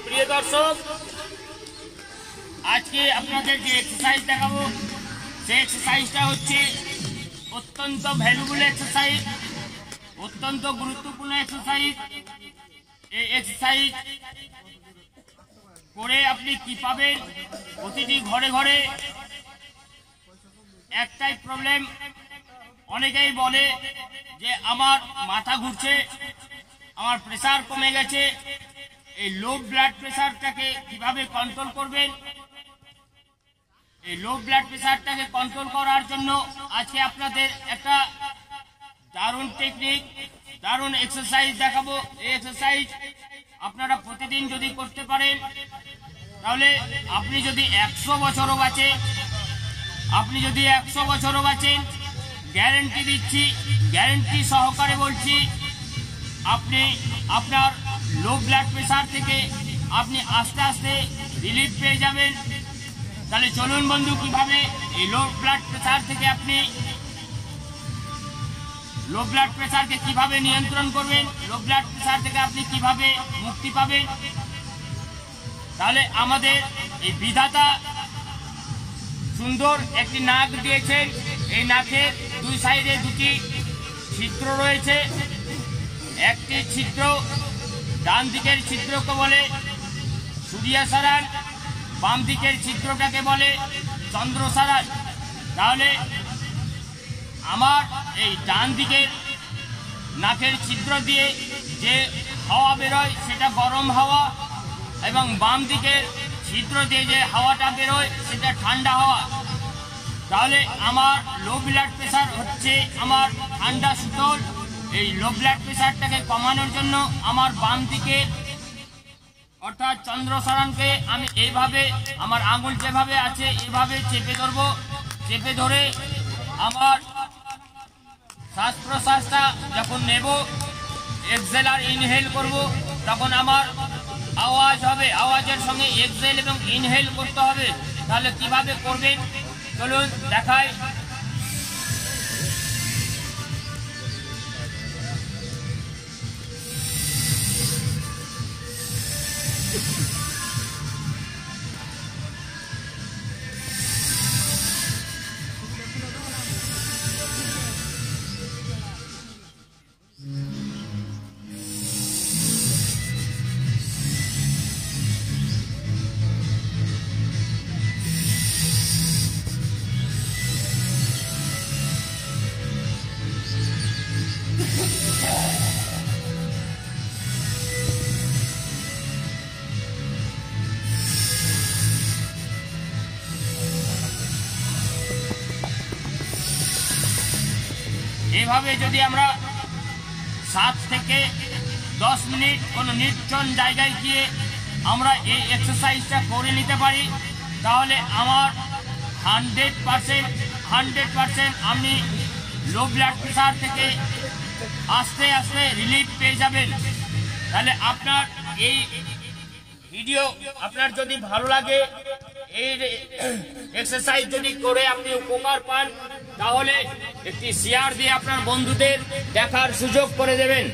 প্রিয় দর্শক, আজকে আপনাদের যে এক্সারসাইজ দেখাবো সেই এক্সারসাইজটা হচ্ছে অত্যন্ত ভ্যালুবল এক্সারসাইজ, অত্যন্ত গুরুত্বপূর্ণ এক্সারসাইজ। এই এক্সারসাইজ করে আপনি কি পাবেন? প্রতিটি ঘরে ঘরে একটাই প্রবলেম, অনেকেই বলে যে আমার মাথা ঘুরছে, আমার প্রেসার কমে গেছে। এই লো ব্লাড প্রেসারটাকে কিভাবে কন্ট্রোল করবেন? এই লো ব্লাড প্রেসারটাকে কন্ট্রোল করার জন্য আজকে আপনাদের একটা দারুণ টেকনিক, দারুণ এক্সারসাইজ দেখাবো। এই এক্সারসাইজ আপনারা প্রতিদিন যদি করতে পারেন তাহলে আপনি যদি 100 বছরও বাঁচেন, আপনি যদি 100 বছরও বাঁচেন, গ্যারেন্টি দিচ্ছি, গ্যারেন্টি সহকারে বলছি, আপনি আপনার লো ব্লাড প্রেসার থেকে আপনি আস্তে আস্তে রিলিফ পেয়ে যাবেন। তাহলে চলুন বন্ধু, কিভাবে এই লো ব্লাড প্রেসার থেকে আপনি লো ব্লাড প্রেসারকে কিভাবে নিয়ন্ত্রণ করবেন, লো ব্লাড প্রেসার থেকে আপনি কিভাবে মুক্তি পাবেন। তাহলে আমাদের এই বিধাতা সুন্দর একটি নাক দিয়েছেন। এই নাকের দুই সাইডে দুটি ছিদ্র রয়েছে। একটি ছিদ্র, ডান দিকের ছিদ্রকে বলে সূর্যসারান, বাম দিকের ছিদ্রটাকে বলে চন্দ্রসারান। তাহলে আমার এই ডান দিকের নাকের ছিদ্র দিয়ে যে হাওয়া বেরোয় সেটা গরম হাওয়া, এবং বাম দিকের ছিদ্র দিয়ে যে হাওয়াটা বেরোয় সেটা ঠান্ডা হাওয়া। তাহলে আমার লো ব্লাড প্রেসার হচ্ছে আমার ঠান্ডা শীতল। এই লো ব্লাড প্রেসারটাকে কমানোর জন্য আমার বাম দিকে অর্থাৎ চন্দ্রসারানকে আমি এইভাবে, আমার আঙুল যেভাবে আছে এভাবে চেপে ধরবো। চেপে ধরে আমার শ্বাস প্রশ্বাসটা যখন নেব, এক্সহেল আর ইনহেল করব, তখন আমার আওয়াজ হবে, আওয়াজের সঙ্গে এক্সহেল এবং ইনহেল করতে হবে। তাহলে কিভাবে করবেন চলুন দেখাই। এভাবে যদি আমরা 7 থেকে 10 মিনিট কোনো নির্জন জায়গায় গিয়ে আমরা এই এক্সারসাইজটা করে নিতে পারি, তাহলে আমার 100% আপনি লো ব্লাড প্রেসার থেকে আস্তে আস্তে রিলিফ পেয়ে যাবেন। তাহলে আপনার এই ভিডিও আপনার যদি ভালো লাগে, এই এক্সারসাইজ যদি করে আপনি উপকার পান, তাহলে একটি শেয়ার দিয়ে আপনার বন্ধুদের দেখার সুযোগ করে দেবেন।